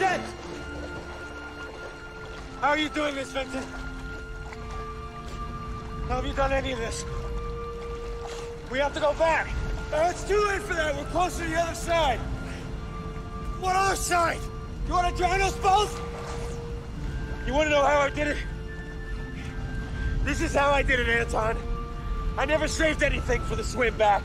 Vincent! How are you doing this, Vincent? How have you done any of this? We have to go back. It's too late for that. We're closer to the other side. What other side? You want to drown us both? You want to know how I did it? This is how I did it, Anton. I never saved anything for the swim back.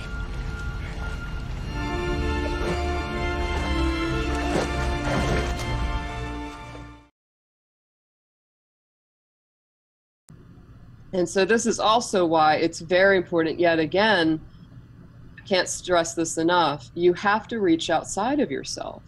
And so this is also why it's very important, yet again, I can't stress this enough, you have to reach outside of yourself.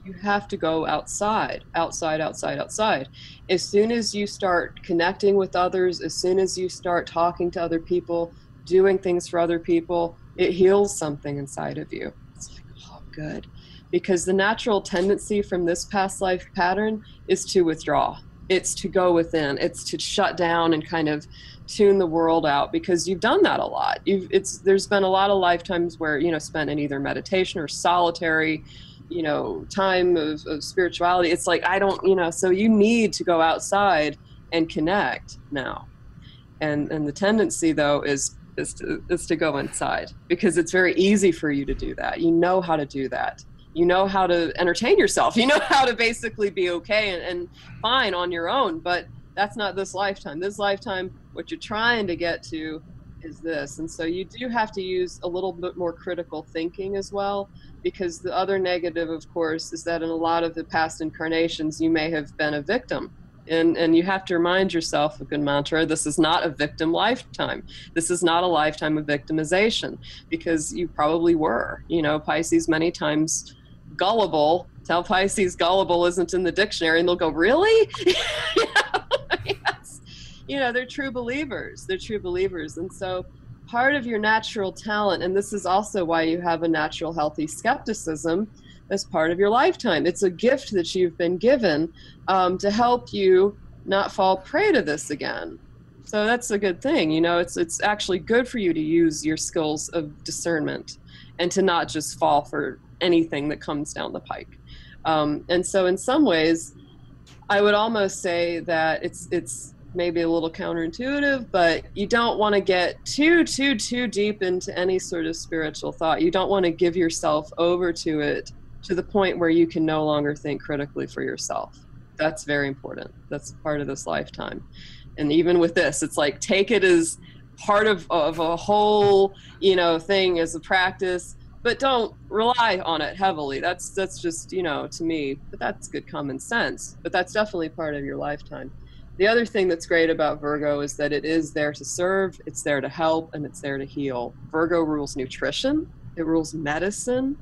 You have to go outside, outside, outside, outside. As soon as you start connecting with others, as soon as you start talking to other people, doing things for other people, it heals something inside of you. It's like, oh, good. Because the natural tendency from this past life pattern is to withdraw. It's to go within. It's to shut down and kind of tune the world out, because you've done that a lot. There's been a lot of lifetimes where, you know, spent in either meditation or solitary, you know, time of spirituality. It's like, I don't, you know, so you need to go outside and connect now. And the tendency though is to go inside, because it's very easy for you to do that. You know how to do that. You know how to entertain yourself. You know how to basically be okay and fine on your own, but that's not this lifetime. This lifetime, what you're trying to get to is this. And so you do have to use a little bit more critical thinking as well, because the other negative, of course, is that in a lot of the past incarnations, you may have been a victim. And you have to remind yourself, a good mantra, this is not a victim lifetime. This is not a lifetime of victimization, because you probably were. You know, Pisces many times gullible. Tell Pisces gullible isn't in the dictionary, and they'll go, really? You know? Yes. You know, they're true believers. They're true believers. And so part of your natural talent, and this is also why you have a natural healthy skepticism as part of your lifetime. It's a gift that you've been given to help you not fall prey to this again. So that's a good thing. You know, it's actually good for you to use your skills of discernment and to not just fall for anything that comes down the pike. And so in some ways, I would almost say that it's maybe a little counterintuitive, but you don't want to get too deep into any sort of spiritual thought. You don't want to give yourself over to it to the point where you can no longer think critically for yourself. That's very important. That's part of this lifetime. And even with this, it's like, take it as part of a whole, you know, thing as a practice, but don't rely on it heavily. That's just, you know, to me, but that's good common sense. But that's definitely part of your lifetime. The other thing that's great about Virgo is that it is there to serve, it's there to help, and it's there to heal. Virgo rules nutrition, it rules medicine.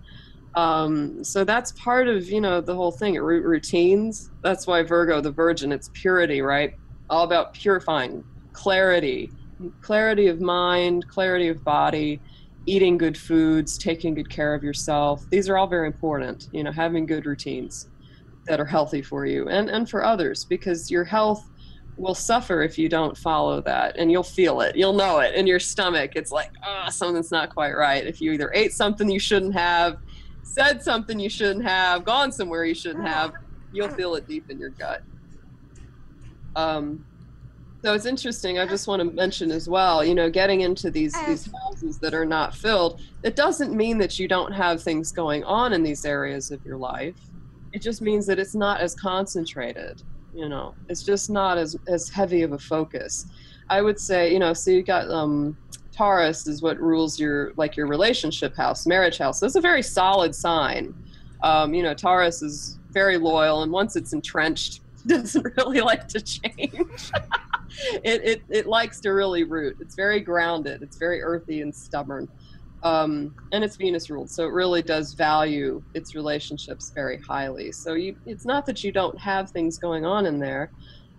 So that's part of, you know, the whole thing, routines. That's why Virgo, the Virgin, it's purity, right? All about purifying, clarity of mind, clarity of body, eating good foods, taking good care of yourself. These are all very important, you know, having good routines that are healthy for you and for others, because your health will suffer if you don't follow that, and you'll feel it, you'll know it in your stomach. It's like, something's not quite right. If you either ate something you shouldn't have, said something you shouldn't have, gone somewhere you shouldn't have, you'll feel it deep in your gut. So it's interesting, I just want to mention as well, you know, getting into these houses that are not filled, it doesn't mean that you don't have things going on in these areas of your life. It just means that it's not as concentrated, you know, it's just not as heavy of a focus. I would say, you know, so you got Taurus is what rules your relationship house, marriage house. That's a very solid sign. You know, Taurus is very loyal, and once it's entrenched, doesn't really like to change. It likes to really root. It's very grounded. It's very earthy and stubborn. And it's Venus ruled, so it really does value its relationships very highly. So it's not that you don't have things going on in there.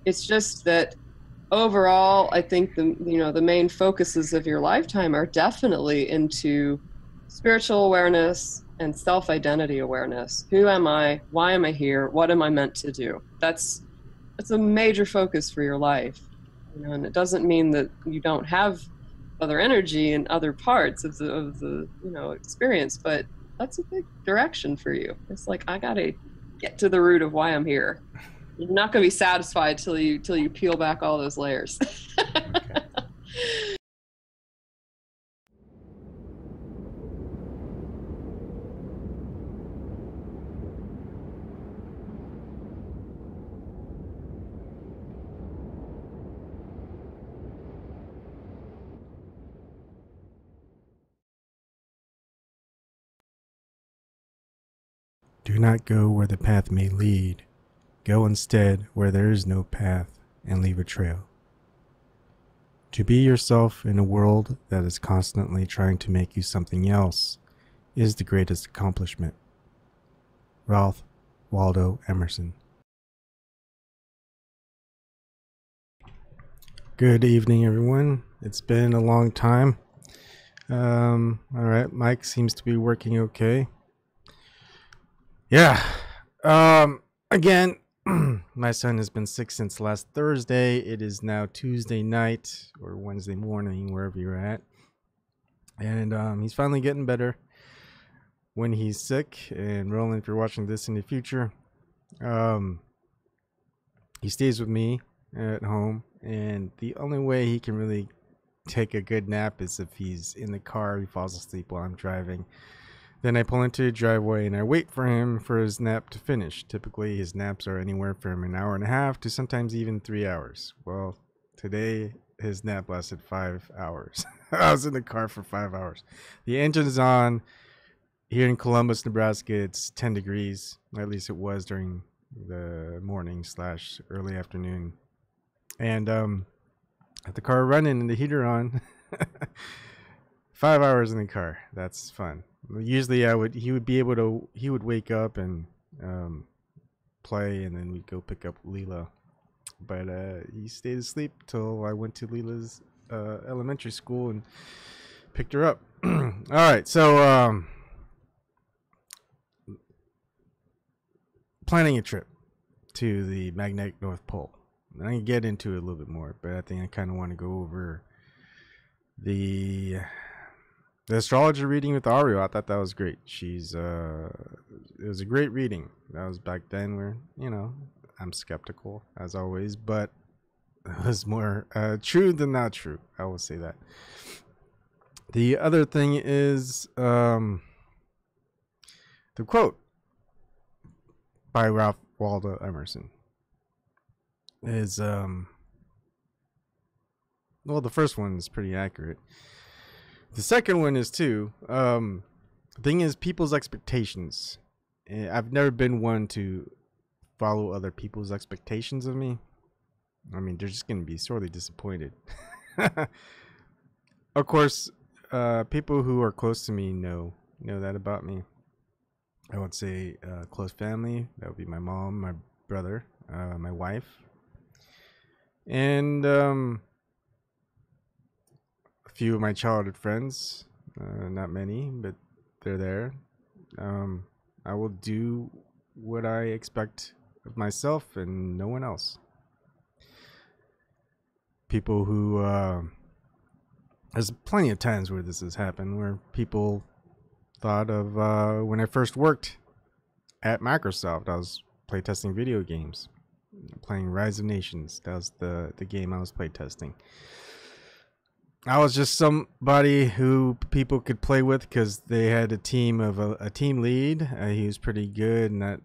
It's just that overall, I think the main focuses of your lifetime are definitely into spiritual awareness and self-identity awareness. Who am I? Why am I here? What am I meant to do? That's a major focus for your life. You know, and it doesn't mean that you don't have other energy in other parts of the you know, experience, but that's a big direction for you. It's like, I gotta get to the root of why I'm here. You're not going to be satisfied till you peel back all those layers. Okay. Do not go where the path may lead. Go instead where there is no path and leave a trail. To be yourself in a world that is constantly trying to make you something else is the greatest accomplishment. Ralph Waldo Emerson. Good evening, everyone. It's been a long time. All right, Mike seems to be working okay. Yeah. Again, my son has been sick since last Thursday. It is now Tuesday night or Wednesday morning, wherever you're at. And he's finally getting better when he's sick. And Roland, if you're watching this in the future, he stays with me at home. And the only way he can really take a good nap is if he's in the car, he falls asleep while I'm driving. Then I pull into the driveway and I wait for him for his nap to finish. Typically, his naps are anywhere from an hour and a half to sometimes even 3 hours. Well, today his nap lasted 5 hours. I was in the car for 5 hours. The engine is on. Here in Columbus, Nebraska, it's 10 degrees. At least it was during the morning / early afternoon. And had the car running and the heater on. 5 hours in the car. That's fun. Usually he would wake up and play, and then we'd go pick up Leela. But he stayed asleep till I went to Leela's elementary school and picked her up. All right, so planning a trip to the magnetic North Pole. And I can get into it a little bit more, but I think I kind of want to go over the astrology reading with Ariel. I thought that was great. It was a great reading. That was back then where, I'm skeptical as always, but it was more true than not true. I will say that. The other thing is the quote by Ralph Waldo Emerson is, well, the first one is pretty accurate. The second one is too. The thing is, people's expectations. I've never been one to follow other people's expectations of me. I mean, they're just going to be sorely disappointed. Of course, people who are close to me know that about me. I would say close family. That would be my mom, my brother, my wife, and a few of my childhood friends. Not many, but they're there. I will do what I expect of myself and no one else. People who there's plenty of times where this has happened, where people thought of when I first worked at Microsoft. I was playtesting video games, playing Rise of Nations. That was the game I was playtesting. I was just somebody who people could play with because they had a team of a team lead. He was pretty good, not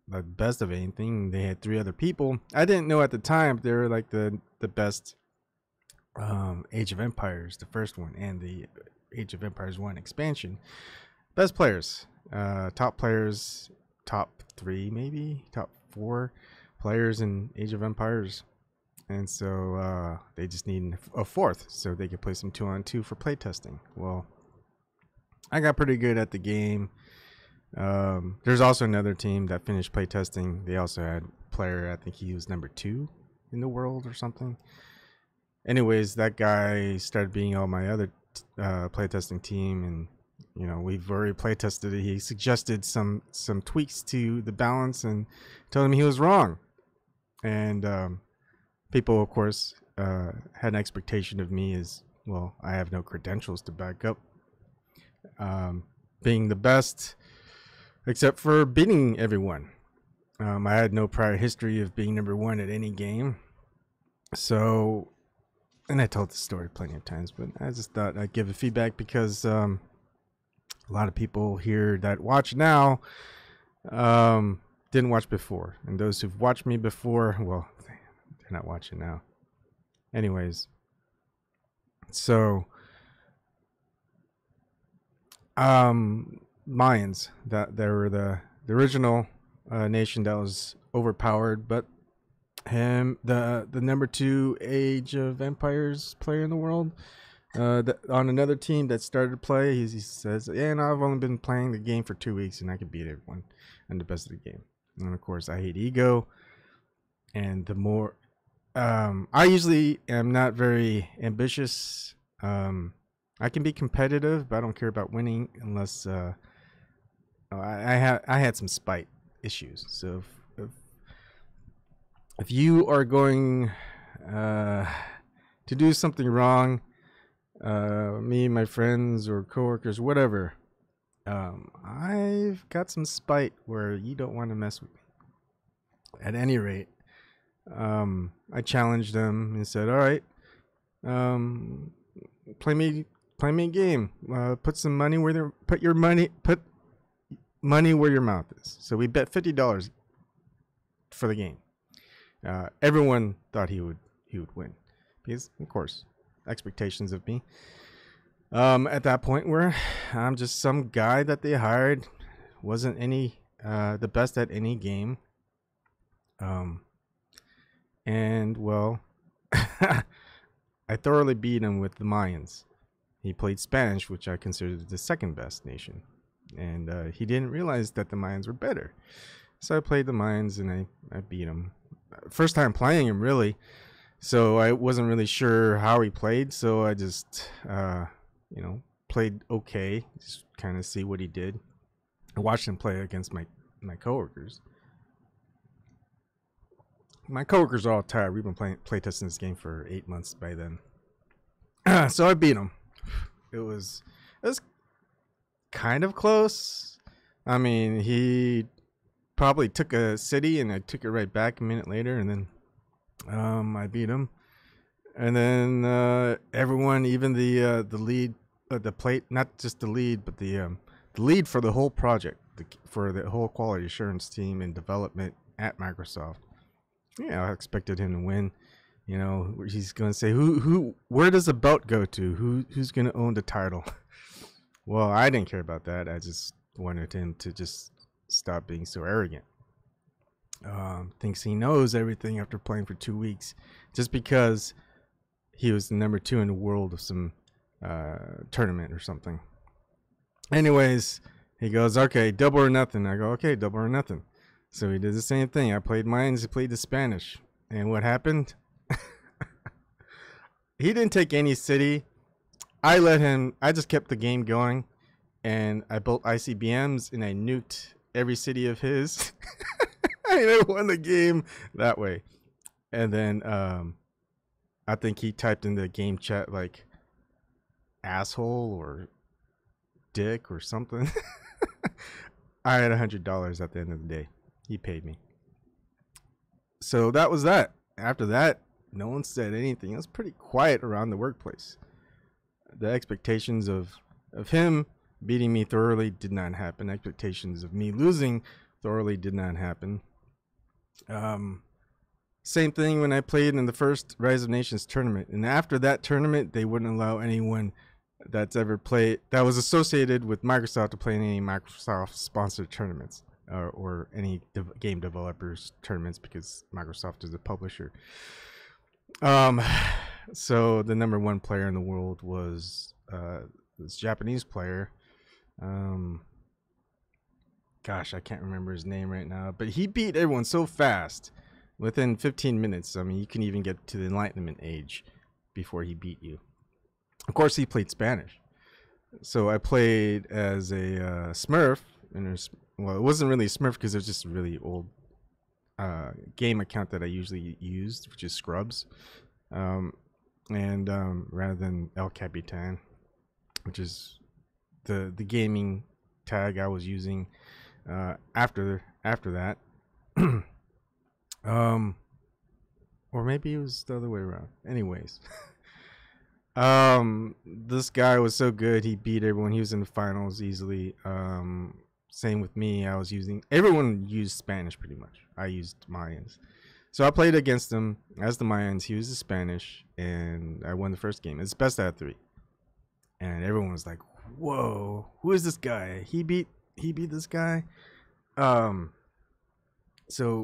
the best of anything. They had 3 other people. I didn't know at the time, but they were like the best Age of Empires, the first one, and the Age of Empires 1 expansion. Best players, top players, top 3 maybe, top 4 players in Age of Empires. And so they just need a 4th so they could play some 2-on-2 for playtesting. Well, I got pretty good at the game. There's also another team that finished playtesting. They also had a player, I think he was number 2 in the world or something. Anyways, that guy started being on my other playtesting team, and we've already playtested it. He suggested some tweaks to the balance and told him he was wrong. And people, of course, had an expectation of me as, well, I have no credentials to back up being the best, except for beating everyone. I had no prior history of being number one at any game. So, and I told the story plenty of times, but I just thought I'd give a feedback because a lot of people here that watch now didn't watch before. And those who've watched me before, well, they're not watching now. Anyways, so Mayans, that they were the original nation that was overpowered, but the number 2 Age of Empires player in the world, on another team that started to play, he says, yeah, no, I've only been playing the game for 2 weeks and I can beat everyone. I'm the best of the game. And of course I hate ego, and the more I usually am not very ambitious. I can be competitive, but I don't care about winning unless I had some spite issues. So if you are going to do something wrong, me, my friends, or coworkers, whatever, I've got some spite where you don't want to mess with me. At any rate, I challenged them and said, "All right, play me a game. Put some money where put money where your mouth is." So we bet $50 for the game. Everyone thought he would win because, of course, expectations of me. At that point, where I'm just some guy that they hired, wasn't the best at any game. And well, I thoroughly beat him with the Mayans. He played Spanish, which I considered the second best nation, and he didn't realize that the Mayans were better. So I played the Mayans and I beat him. First time playing him, really. So I wasn't really sure how he played. So I just, played okay, just kind of see what he did. I watched him play against my coworkers. My coworkers are all tired. We've been playtesting this game for 8 months by then. So I beat him. It was kind of close. I mean, he probably took a city and I took it right back a minute later, and then I beat him. And then everyone, even the lead, not just the lead, but the lead for the whole project, for the whole quality assurance team and development at Microsoft. Yeah, I expected him to win. You know, he's going to say, where does the belt go to? Who's going to own the title? Well, I didn't care about that. I just wanted him to just stop being so arrogant. Thinks he knows everything after playing for 2 weeks, just because he was the number 2 in the world of some tournament or something. Anyways, he goes, okay, double or nothing. I go, okay, double or nothing. So he did the same thing. I played mine, he played the Spanish. And what happened? He didn't take any city. I just kept the game going. And I built ICBMs and I nuked every city of his. And I won the game that way. And then I think he typed in the game chat like asshole or dick or something. I had $100 at the end of the day. He paid me. So that was that. After that, no one said anything. It was pretty quiet around the workplace. The expectations of him beating me thoroughly did not happen. Expectations of me losing thoroughly did not happen. Same thing when I played in the first Rise of Nations tournament. And after that tournament, they wouldn't allow anyone that's ever played that was associated with Microsoft to play in any Microsoft sponsored tournaments or any game developers tournaments, because Microsoft is a publisher. So the number 1 player in the world was this Japanese player. Gosh, I can't remember his name right now, but he beat everyone so fast within 15 minutes. I mean, you can even get to the Enlightenment age before he beat you. Of course, he played Spanish. So I played as a Smurf. Well, it wasn't really a Smurf because it was just a really old game account that I usually used, which is Scrubs. Rather than El Capitan, which is the gaming tag I was using after that. Or maybe it was the other way around. Anyways. This guy was so good, he beat everyone. He was in the finals easily. Same with me. Everyone used Spanish pretty much. I used Mayans. So I played against him as the Mayans. He was the Spanish, and I won the first game. It's best out of 3. And everyone was like, whoa, who is this guy? He beat this guy. So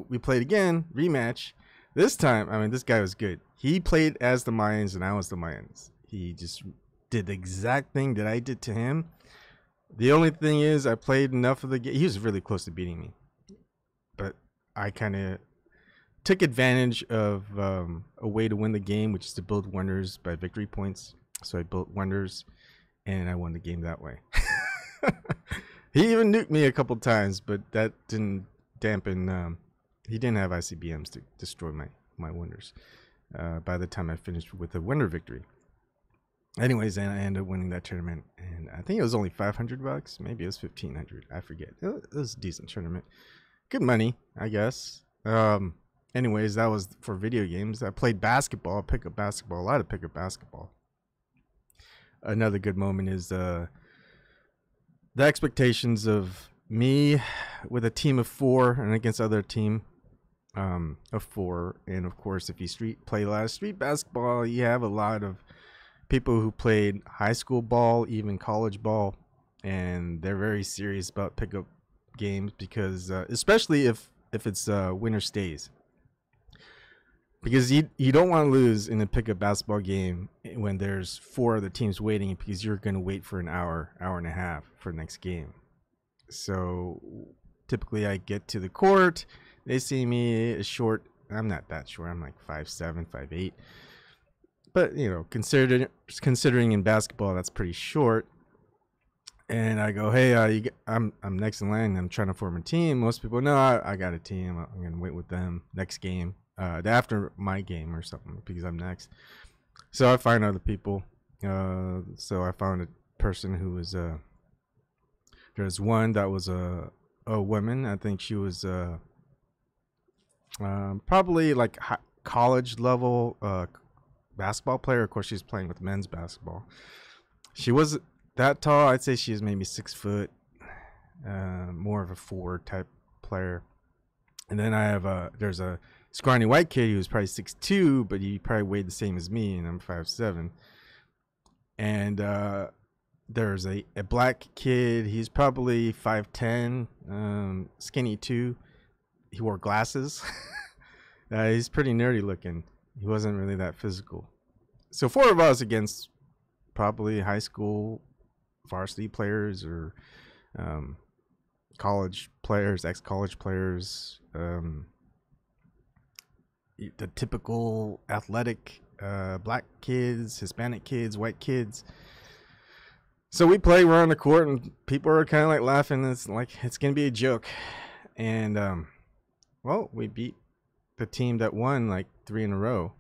we played again, rematch. This time, I mean, this guy was good. He played as the Mayans and I was the Mayans. He just did the exact thing that I did to him. The only thing is I played enough of the game. He was really close to beating me. But I kind of took advantage of a way to win the game, which is to build wonders by victory points. So I built wonders and I won the game that way. He even nuked me a couple times, but that didn't dampen... he didn't have ICBMs to destroy my wonders by the time I finished with a wonder victory. Anyways, and I ended up winning that tournament, and I think it was only $500. Maybe it was $1,500. I forget. It was a decent tournament. Good money, I guess. Anyways, that was for video games. I played basketball, pickup basketball, a lot of pickup basketball. Another good moment is the expectations of me with a team of 4 and against other team of 4. And of course, if you play a lot of street basketball, you have a lot of people who played high school ball, even college ball, and they're very serious about pickup games because especially if it's winner stays, because you don't want to lose in a pickup basketball game when there's 4 other teams waiting, because you're going to wait for an hour and a half for the next game. So typically I get to the court, they see me short. I'm not that short. I'm like 5'7", 5'8". But, you know, considering in basketball, that's pretty short. And I go, hey, I'm next in line. I'm trying to form a team. Most people know I got a team. I'm going to wait with them next game, after my game or something, because I'm next. So I find other people. So I found a person who was, there's one that was a woman. I think she was probably like college level basketball player. Of course, she's playing with men's basketball. She was that tall. I'd say she was maybe 6 foot, more of a forward type player. And then I have there's a scrawny white kid who's probably 6'2", but he probably weighed the same as me, and I'm 5'7". And there's a black kid. He's probably 5'10", skinny too. He wore glasses. He's pretty nerdy looking. He wasn't really that physical. So 4 of us against probably high school varsity players or college players, ex-college players, the typical athletic black kids, Hispanic kids, white kids. So we play, we're on the court, and people are kind of like laughing. It's like it's going to be a joke. And, well, we beat the team that won like 3 in a row.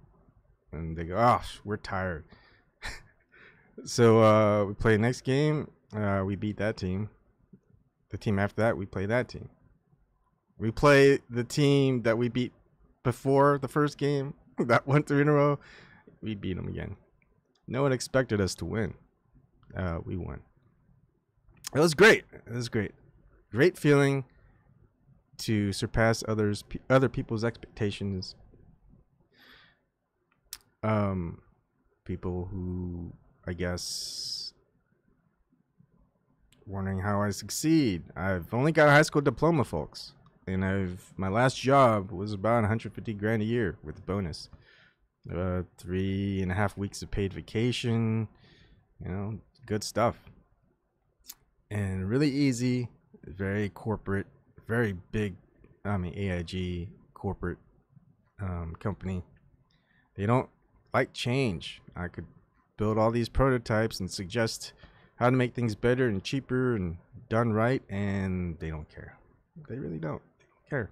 And they go, oh, we're tired. So we play next game. We beat that team. The team after that, we play that team. We play the team that we beat before the first game. That won 3 in a row. We beat them again. No one expected us to win. We won. It was great. It was great. Great feeling to surpass other people's expectations. People who, I guess, wondering how I succeed. I've only got a high school diploma, folks, and my last job was about 150 grand a year with a bonus. 3.5 weeks of paid vacation, you know, good stuff. And really easy, very corporate, very big, AIG corporate company. They don't like change. I could build all these prototypes and suggest how to make things better and cheaper and done right, and they don't care. They really don't. They don't care.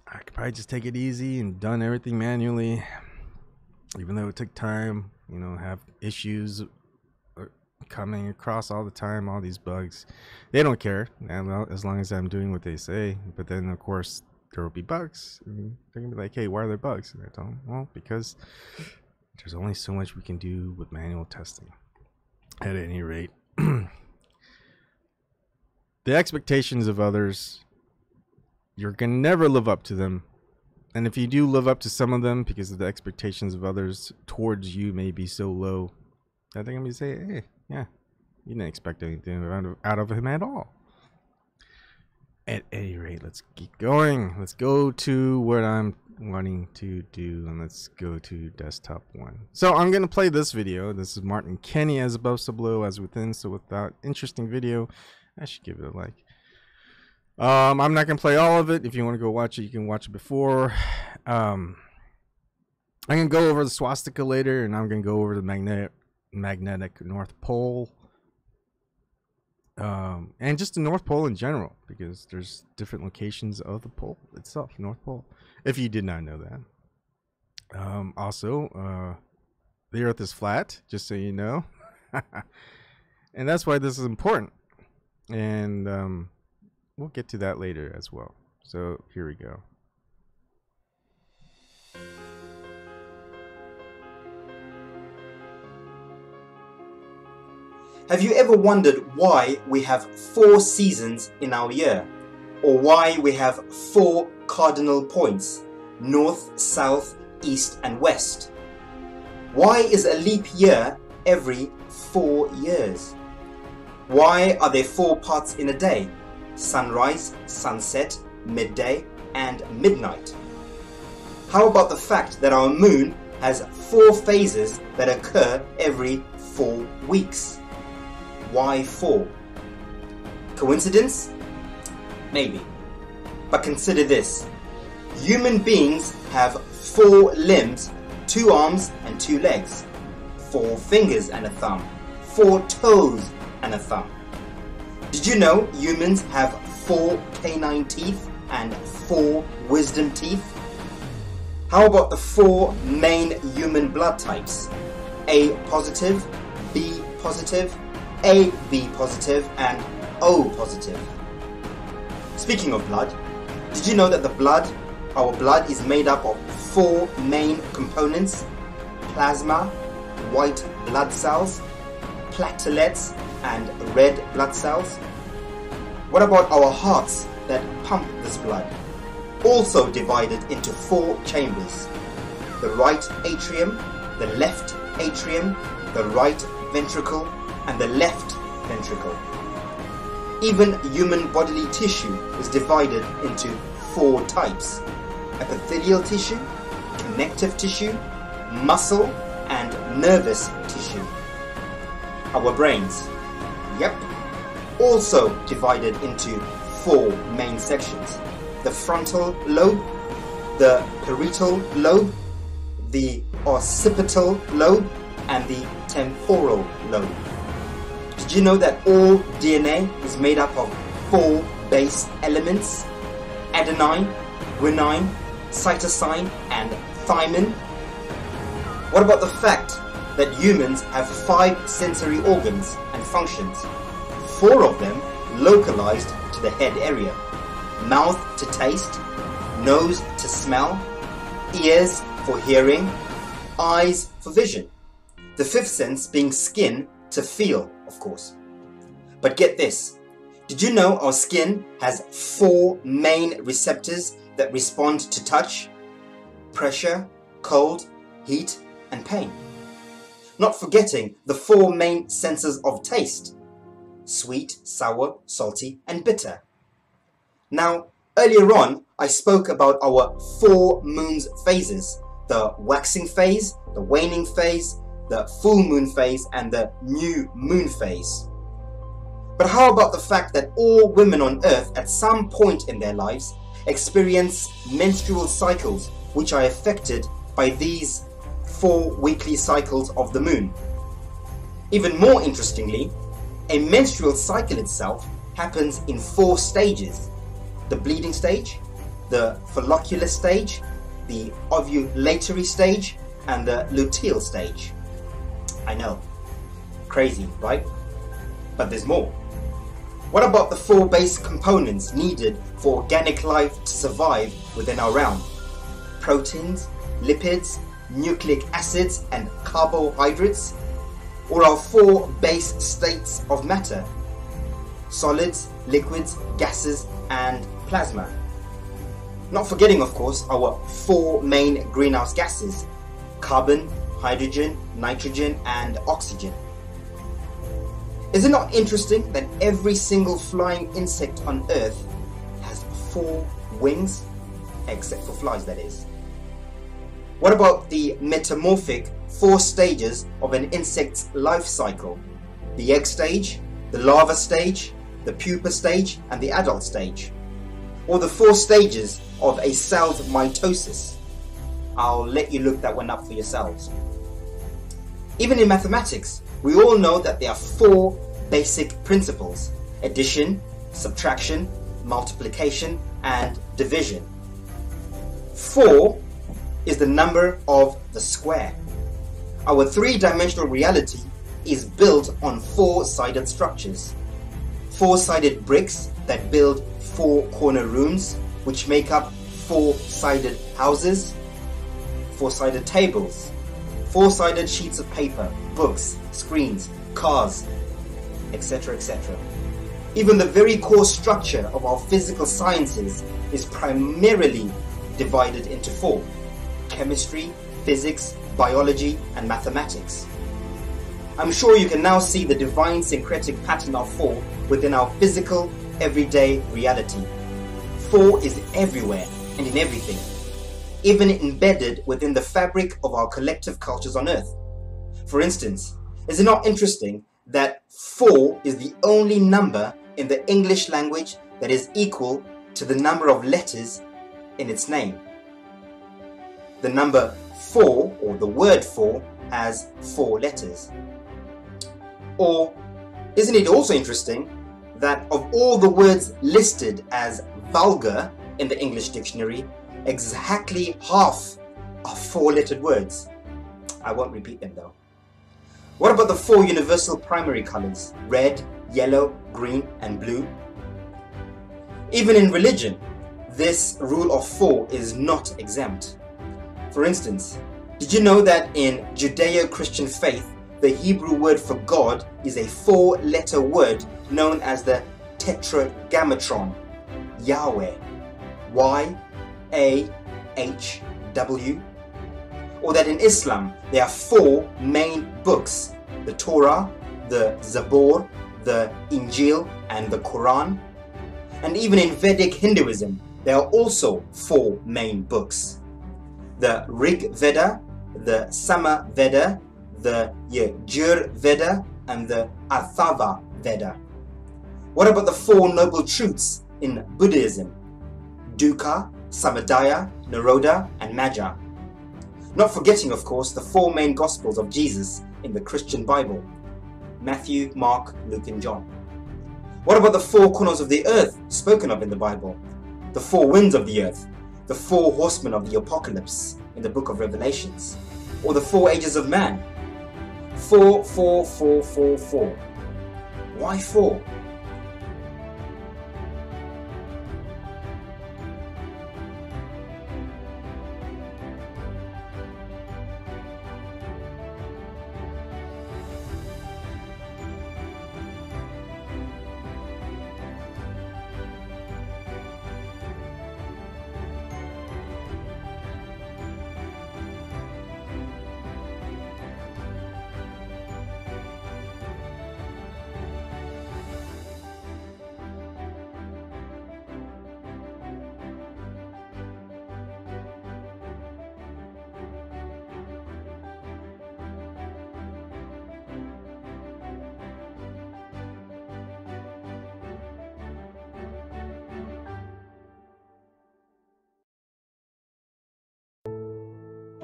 I could probably just take it easy and done everything manually, even though it took time, you know, have issues coming across all the time, all these bugs. They don't care, and as long as I'm doing what they say. But then, of course, there will be bugs. And they're gonna be like, "Hey, why are there bugs?" And I tell them, "Well, because there's only so much we can do with manual testing." At any rate, the expectations of others, you're gonna never live up to them. And if you do live up to some of them, because of the expectations of others towards you may be so low, I think I'm gonna say, "Hey, yeah, you didn't expect anything out of him at all." At any rate, let's keep going. Let's go to what I'm wanting to do, and let's go to desktop 1. So I'm gonna play this video. This is Martin Kenny, as above, so below, as within, so without. Interesting video. I should give it a like. I'm not gonna play all of it. If you want to go watch it, you can watch it before. I'm gonna go over the swastika later, and I'm gonna go over the magnetic North Pole, and just the North Pole in general, because there's different locations of the pole itself, North Pole, if you did not know that. Also, the Earth is flat, just so you know. And that's why this is important, and we'll get to that later as well. So here we go. Have you ever wondered why we have 4 seasons in our year? Or why we have 4 cardinal points, north, south, east and west? Why is a leap year every 4 years? Why are there 4 parts in a day? Sunrise, sunset, midday and midnight. How about the fact that our moon has 4 phases that occur every 4 weeks? Why 4? Coincidence? Maybe. But consider this. Human beings have 4 limbs, 2 arms and 2 legs, 4 fingers and a thumb, 4 toes and a thumb. Did you know humans have 4 canine teeth and 4 wisdom teeth? How about the 4 main human blood types? A positive, B positive, AB positive and O positive. Speaking of blood, did you know that our blood is made up of 4 main components? Plasma, white blood cells, platelets and red blood cells? What about our hearts that pump this blood? Also divided into 4 chambers. The right atrium, the left atrium, the right ventricle and the left ventricle. Even human bodily tissue is divided into 4 types: epithelial tissue, connective tissue, muscle and nervous tissue. Our brains, yep, also divided into 4 main sections: the frontal lobe, the parietal lobe, the occipital lobe and the temporal lobe. Did you know that all DNA is made up of 4 base elements? Adenine, guanine, cytosine and thymine. What about the fact that humans have 5 sensory organs and functions? 4 of them localized to the head area: mouth to taste, nose to smell, ears for hearing, eyes for vision. The 5th sense being skin to feel, of course. But get this, did you know our skin has 4 main receptors that respond to touch, pressure, cold, heat and pain? Not forgetting the 4 main senses of taste: sweet, sour, salty and bitter. Now, earlier on I spoke about our 4 moons phases: the waxing phase, the waning phase, the full moon phase and the new moon phase. But how about the fact that all women on earth at some point in their lives experience menstrual cycles which are affected by these 4 weekly cycles of the moon? Even more interestingly, a menstrual cycle itself happens in 4 stages: the bleeding stage, the follicular stage, the ovulatory stage and the luteal stage. I know, Crazy, right? But there's more. What about the 4 basic components needed for organic life to survive within our realm? Proteins, lipids, nucleic acids and carbohydrates, or our 4 base states of matter: solids, liquids, gases and plasma. Not forgetting, of course, our 4 main greenhouse gases: carbon, hydrogen, nitrogen and oxygen. Is it not interesting that every single flying insect on Earth has 4 wings? Except for flies, that is. What about the metamorphic 4 stages of an insect's life cycle? The egg stage, the larva stage, the pupa stage and the adult stage. Or the 4 stages of a cell's mitosis. I'll let you look that one up for yourselves. Even in mathematics, we all know that there are 4 basic principles: addition, subtraction, multiplication and division. 4 is the number of the square. Our 3-dimensional reality is built on 4-sided structures. 4-sided bricks that build 4 corner rooms, which make up 4-sided houses, 4-sided tables, 4-sided sheets of paper, books, screens, cars, etc., etc. Even the very core structure of our physical sciences is primarily divided into 4: chemistry, physics, biology and mathematics. I'm sure you can now see the divine syncretic pattern of 4 within our physical, everyday reality. 4 is everywhere and in everything, even embedded within the fabric of our collective cultures on Earth. For instance, is it not interesting that 4 is the only number in the English language that is equal to the number of letters in its name? The number 4, or the word 4, has 4 letters. Or isn't it also interesting that of all the words listed as vulgar in the English dictionary, exactly half are 4-lettered words? I won't repeat them though. What about the 4 universal primary colors: red, yellow, green and blue? Even in religion, this rule of 4 is not exempt. For instance, did you know that in Judeo-Christian faith, the Hebrew word for God is a 4-letter word known as the Tetragrammaton, Yahweh, Y-A-H-W? Or that in Islam, there are 4 main books: the Torah, the Zabur, the Injil and the Quran? And even in Vedic Hinduism, there are also 4 main books: the Rig Veda, the Sama Veda, the Yajur Veda and the Atharva Veda. What about the 4 noble truths in Buddhism: Dukkha, Samadaya, Nirodha and Magga? Not forgetting, of course, the 4 main Gospels of Jesus in the Christian Bible: Matthew, Mark, Luke and John. What about the 4 corners of the earth spoken of in the Bible? The 4 winds of the earth, the 4 horsemen of the apocalypse in the book of Revelations, or the 4 ages of man? 4, 4, 4, 4, 4. Why 4?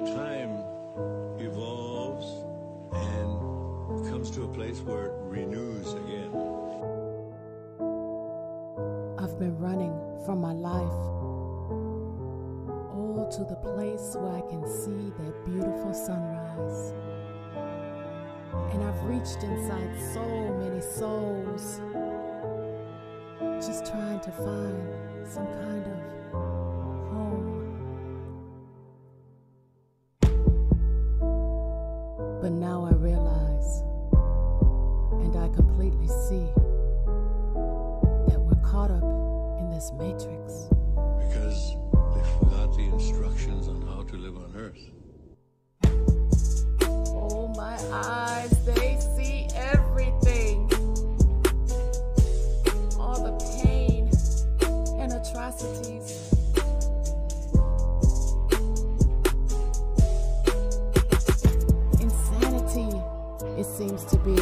Time evolves and comes to a place where it renews again. I've been running from my life, all to the place where I can see that beautiful sunrise. And I've reached inside so many souls, just trying to find some kind of home. But now I realize, and I completely see, that we're caught up in this matrix. Because they forgot the instructions on how to live on Earth. Oh, my eyes, they see everything. All the pain and atrocities. Insanity, it seems to be.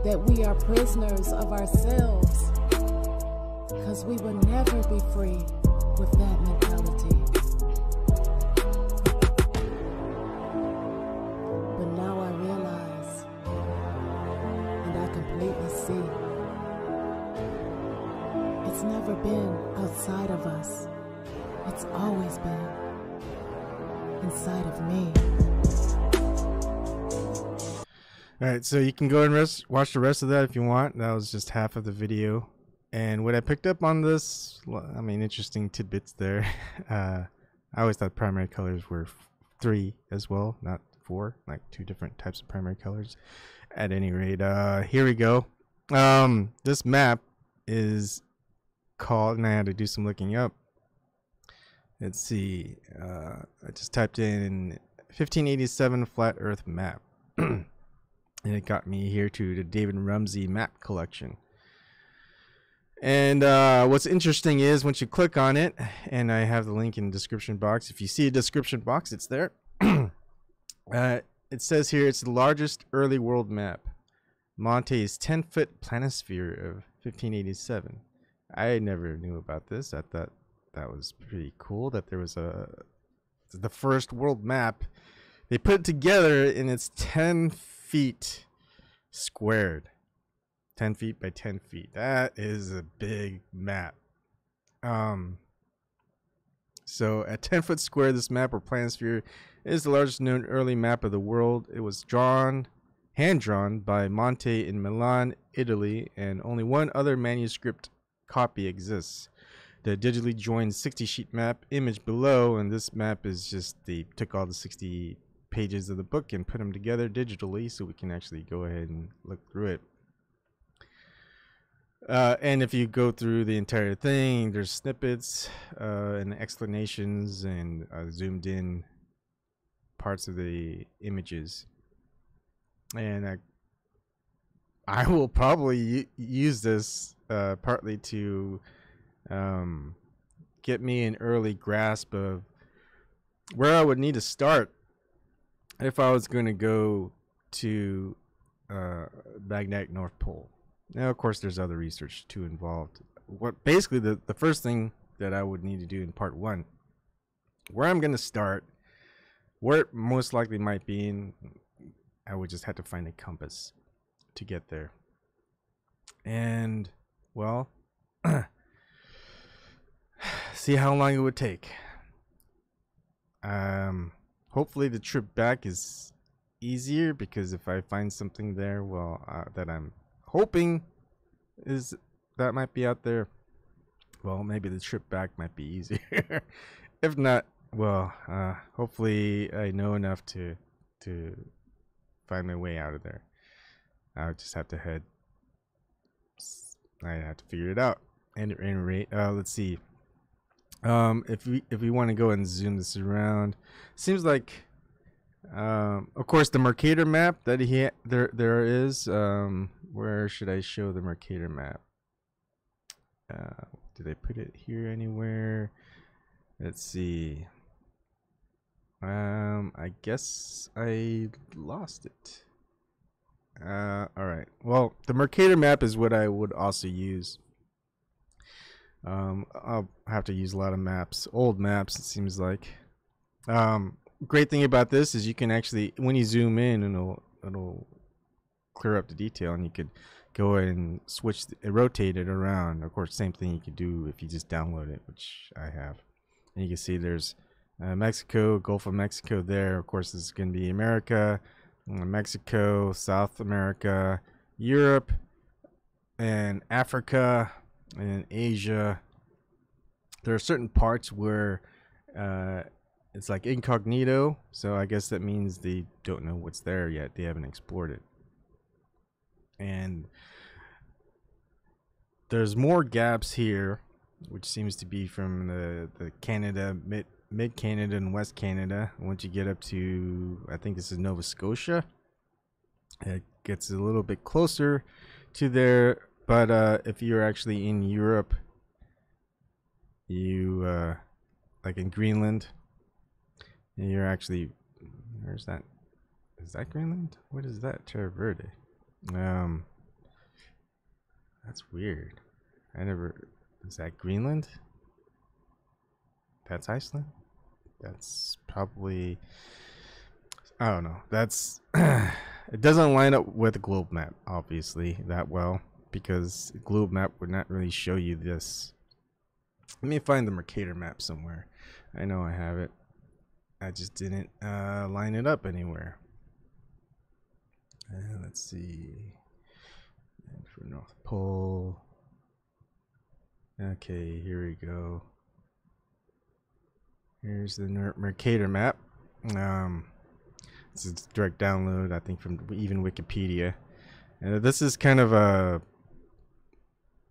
That we are prisoners of ourselves. 'Cause we will never be free with that mentality. But now I realize, and I completely see, it's never been outside of us. It's always been inside of me. Alright, so you can go and watch the rest of that if you want. That was just half of the video. And what I picked up on this, I mean, interesting tidbits there. I always thought primary colors were 3 as well, not 4, like 2 different types of primary colors. At any rate, here we go. This map is called, and I had to do some looking up. Let's see, I just typed in 1587 flat earth map. And it got me here to the David Rumsey map collection. And what's interesting is once you click on it, and I have the link in the description box. If you see a description box, it's there. It says here it's the largest early world map. Monte's 10-foot Planisphere of 1587. I never knew about this. I thought that was pretty cool that there was the first world map. They put it together and it's 10 feet squared. 10 feet by 10 feet. That is a big map. So at 10 foot square, this map or Planisphere is the largest known early map of the world. It was hand drawn by Monte in Milan, Italy, and only one other manuscript copy exists. The digitally joined 60 sheet map image below, and this map is just, they took all the 60 pages of the book and put them together digitally so we can actually go ahead and look through it. And if you go through the entire thing, there's snippets and explanations and zoomed in parts of the images. And I will probably use this partly to get me an early grasp of where I would need to start if I was going to go to magnetic North Pole. Now, of course, there's other research too involved. What basically the first thing that I would need to do in part 1, where I'm going to start, where it most likely might be, in, I would just have to find a compass to get there. And well, see how long it would take. Hopefully the trip back is easier, because if I find something there, well, that I'm hoping is that might be out there, well, maybe the trip back might be easier. If not, well, hopefully I know enough to find my way out of there. I'll just have to head. I have to figure it out. And at any rate, let's see. If we want to go and zoom this around, seems like, of course, the Mercator map that there is. Where should I show the Mercator map? Did I put it here anywhere? Let's see. I guess I lost it. All right. Well, the Mercator map is what I would also use. I'll have to use a lot of maps, old maps, it seems like. Great thing about this is you can actually, when you zoom in, it'll clear up the detail, and you could go ahead and rotate it around. Of course, same thing you could do if you just download it, which I have. And you can see there's Mexico, Gulf of Mexico there. Of course, this is going to be America, Mexico, South America, Europe, and Africa, and Asia. There are certain parts where it's like incognito, so I guess that means they don't know what's there yet. They haven't explored it. And there's more gaps here, which seems to be from the Canada, mid Canada and West Canada. Once you get up to, I think this is Nova Scotia, it gets a little bit closer to there. But if you're actually in Europe, you like in Greenland, and you're actually, where's that? Is that Greenland? What is that? Terra Verde. That's weird. I never. Is that Greenland? That's Iceland? That's probably, I don't know. That's it doesn't line up with the globe map, obviously, that well, because the globe map would not really show you this. Let me find the Mercator map somewhere. I know I have it. I just didn't line it up anywhere. Let's see. And for North Pole. Okay, here we go. Here's the Mercator map. This is direct download, I think, from even Wikipedia. And this is kind of a,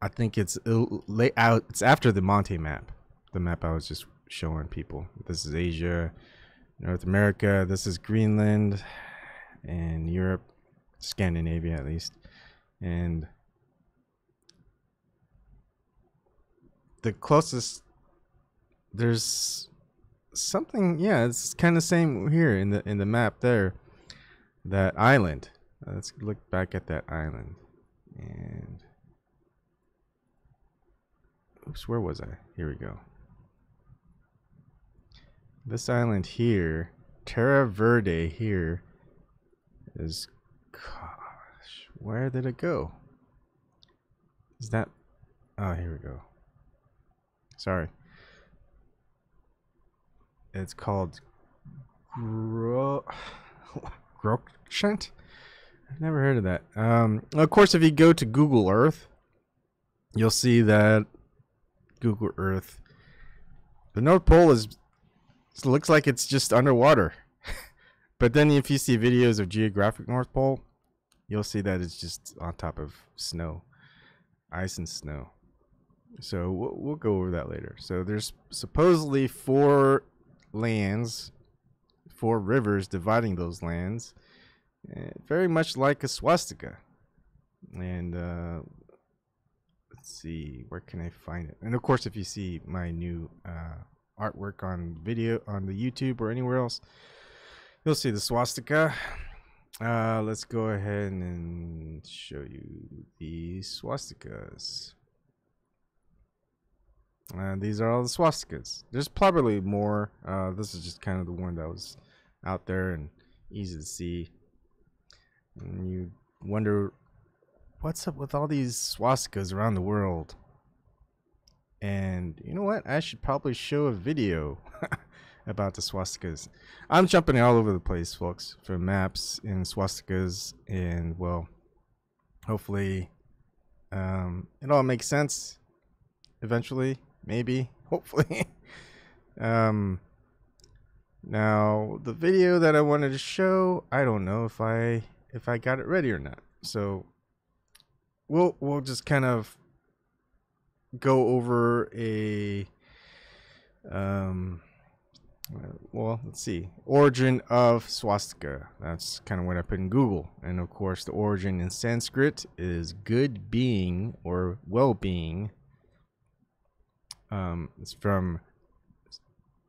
I think it's layout. It's after the Monte map, the map I was just showing people. This is Asia, North America. This is Greenland, and Europe, Scandinavia at least, and the closest. There's something, yeah, it's kind of same here in the map there. That island. Let's look back at that island. And oops, where was I? Here we go. This island here, Terra Verde here, is, gosh, where did it go? Is that, oh, here we go. Sorry. It's called Grokshant. I've never heard of that. Of course, if you go to Google Earth, you'll see that Google Earth, the North Pole is, it looks like it's just underwater. But then if you see videos of geographic North Pole, you'll see that it's just on top of snow, ice and snow. So we'll go over that later. So there's supposedly 4 lands, 4 rivers dividing those lands, very much like a swastika. And let's see, where can I find it? And of course, if you see my new artwork on video on the YouTube or anywhere else, you'll see the swastika. Let's go ahead and show you the swastikas. These are all the swastikas. There's probably more. This is just kind of the one that was out there and easy to see. And you wonder, what's up with all these swastikas around the world? And you know what? I should probably show a video about the swastikas. I'm jumping all over the place, folks, for maps and swastikas. And, well, hopefully it all makes sense eventually. Maybe, hopefully. Now the video that I wanted to show, I don't know if I got it ready or not. So we'll just kind of go over a well, let's see, origin of swastika. That's kind of what I put in Google. And of course, the origin in Sanskrit is good being or well-being. It's from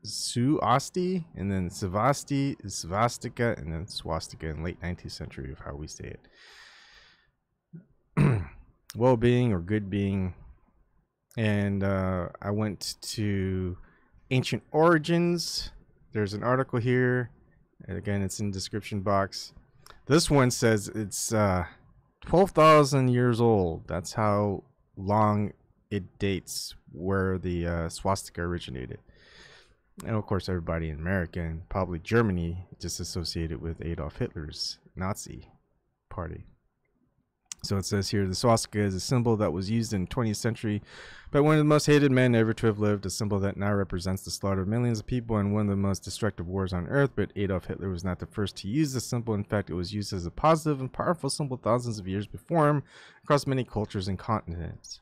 Suasti, and then Savasti, Svastika, and then swastika in late 19th century of how we say it. Well-being or good being. And I went to Ancient Origins. There's an article here. And again, it's in the description box. This one says it's 12,000 years old. That's how long it dates where the swastika originated. And of course, everybody in America and probably Germany just associated with Adolf Hitler's Nazi party. So it says here, the swastika is a symbol that was used in the 20th century by one of the most hated men ever to have lived, a symbol that now represents the slaughter of millions of people in one of the most destructive wars on earth. But Adolf Hitler was not the first to use the symbol. In fact, it was used as a positive and powerful symbol thousands of years before him across many cultures and continents.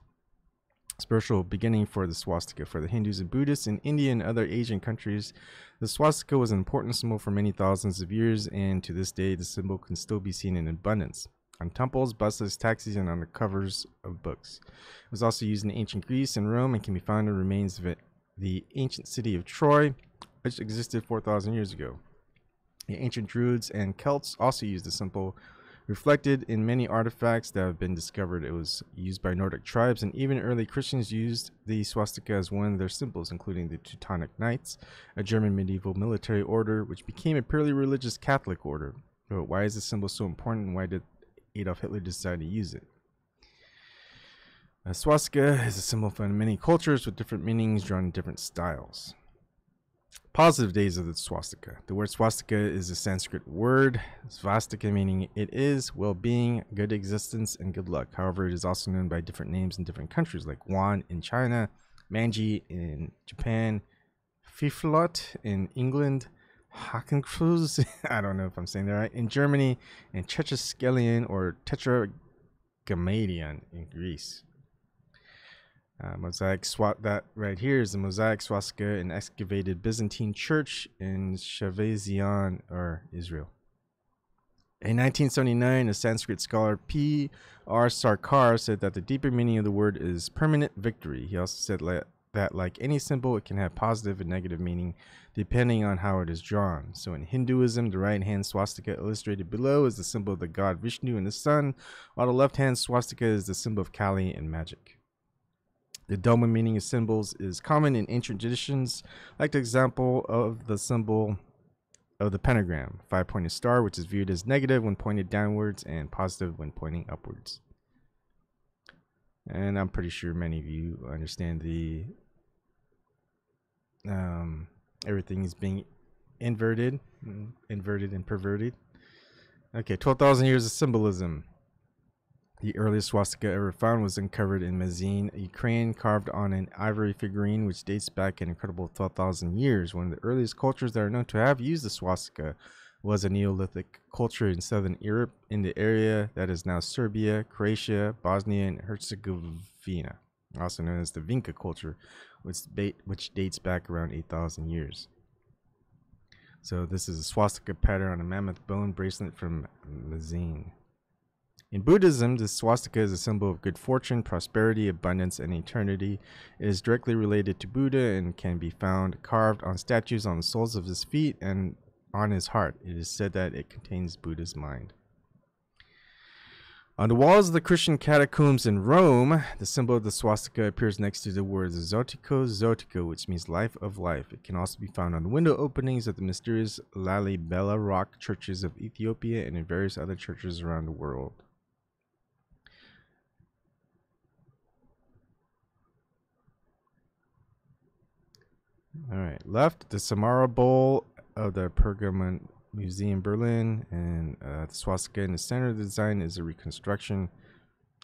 Spiritual beginning for the swastika. For the Hindus and Buddhists in India and other Asian countries, the swastika was an important symbol for many thousands of years, and to this day, the symbol can still be seen in abundance on temples, buses, taxis, and on the covers of books. It was also used in ancient Greece and Rome and can be found in remains of the ancient city of Troy, which existed 4,000 years ago. The ancient Druids and Celts also used the symbol, reflected in many artifacts that have been discovered. It was used by Nordic tribes, and even early Christians used the swastika as one of their symbols, including the Teutonic Knights, a German medieval military order which became a purely religious Catholic order. But why is this symbol so important, and why did Adolf Hitler decided to use it? A swastika is a symbol found in many cultures with different meanings drawn in different styles. Positive days of the swastika. The word swastika is a Sanskrit word, svastika meaning it is, well-being, good existence, and good luck. However, it is also known by different names in different countries, like Wan in China, Manji in Japan, Fiflot in England, Hakenkreuz, I don't know if I'm saying that right, in Germany, and Tetraskelion or Tetragrammaton in Greece. Mosaic that right here is the mosaic swastika, an excavated Byzantine church in Shavazian or Israel. In 1979, a Sanskrit scholar P.R. Sarkar said that the deeper meaning of the word is permanent victory. He also said that like any symbol, it can have positive and negative meaning depending on how it is drawn. So in Hinduism, the right hand swastika illustrated below is the symbol of the god Vishnu and the sun, while the left hand swastika is the symbol of Kali and magic. The Doma meaning of symbols is common in ancient traditions, like the example of the symbol of the pentagram, five-pointed star, which is viewed as negative when pointed downwards and positive when pointing upwards. And I'm pretty sure many of you understand the everything is being inverted and perverted. Okay, 12,000 years of symbolism. The earliest swastika ever found was uncovered in Mazin, Ukraine, carved on an ivory figurine which dates back an incredible 12,000 years. One of the earliest cultures that are known to have used the swastika was a Neolithic culture in southern Europe, in the area that is now Serbia, Croatia, Bosnia, and Herzegovina, also known as the Vinca culture, which dates back around 8,000 years. So this is a swastika pattern on a mammoth bone bracelet from Mazin. In Buddhism, the swastika is a symbol of good fortune, prosperity, abundance, and eternity. It is directly related to Buddha and can be found carved on statues on the soles of his feet and on his heart. It is said that it contains Buddha's mind. On the walls of the Christian catacombs in Rome, the symbol of the swastika appears next to the word Zotico, which means life of life. It can also be found on the window openings of the mysterious Lalibela rock churches of Ethiopia and in various other churches around the world. All right, left, the Samara Bowl of the Pergamon Museum, Berlin, and the swastika in the center of the design is a reconstruction.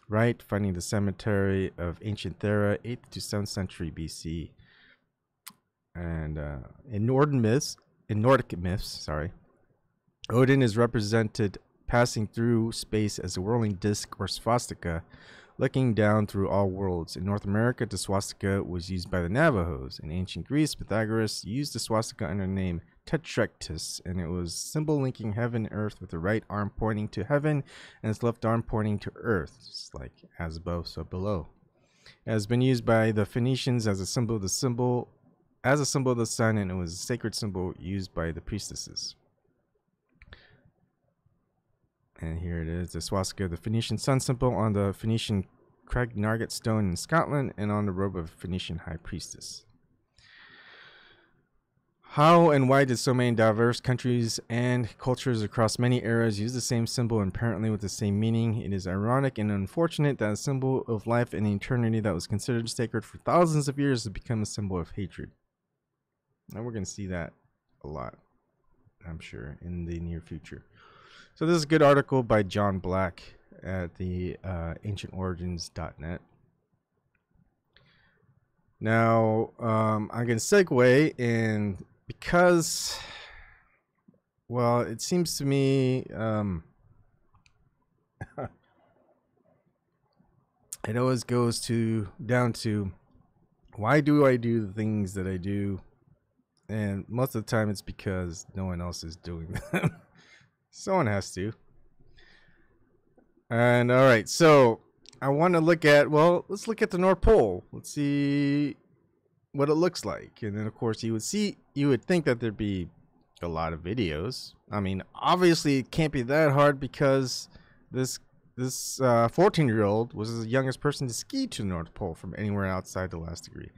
Right, finding the cemetery of ancient Thera, 8th to 7th century BC. And in Nordic myths, Odin is represented passing through space as a whirling disc or swastika, looking down through all worlds. In North America, the swastika was used by the Navajos. In ancient Greece, Pythagoras used the swastika under the name Tetractys, and it was a symbol linking heaven and earth, with the right arm pointing to heaven and its left arm pointing to earth. It's like as above, so below. It has been used by the Phoenicians as a symbol of the sun, and it was a sacred symbol used by the priestesses. And here it is, the swastika, the Phoenician sun symbol on the Phoenician Craignagat stone in Scotland and on the robe of a Phoenician high priestess. How and why did so many diverse countries and cultures across many eras use the same symbol and apparently with the same meaning? It is ironic and unfortunate that a symbol of life and eternity that was considered sacred for thousands of years has become a symbol of hatred. And we're going to see that a lot, I'm sure, in the near future. So this is a good article by John Black at the ancientorigins.net. Now, I'm going to segue, and because, well, it seems to me it always goes down to, why do I do the things that I do? And most of the time it's because no one else is doing them. Someone has to. And all right, so I want to look at, well, let's look at the North Pole. Let's see what it looks like. And then of course you would think that there'd be a lot of videos. I mean, obviously it can't be that hard, because this 14-year-old was the youngest person to ski to the North Pole from anywhere outside the last degree.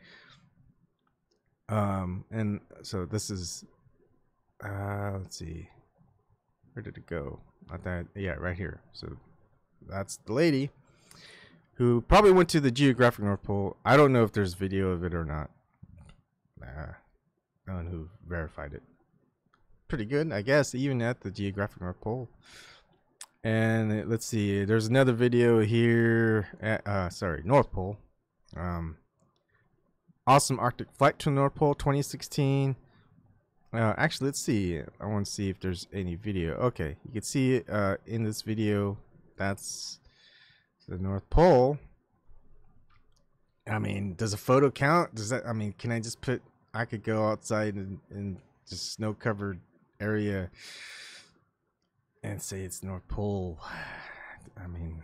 And so this is, let's see, where did it go? Not that, yeah, right here. So that's the lady who probably went to the geographic North Pole. I don't know if there's video of it or not. No one who verified it. Pretty good, I guess, even at the geographic North Pole. And let's see, there's another video here at, sorry, North Pole. Awesome Arctic flight to North Pole 2016. Actually, let's see. I want to see if there's any video. Okay, you can see it in this video. That's the North Pole. I mean, does a photo count? Does that, I mean, can I just put, I could go outside and just snow-covered area and say it's North Pole. I mean,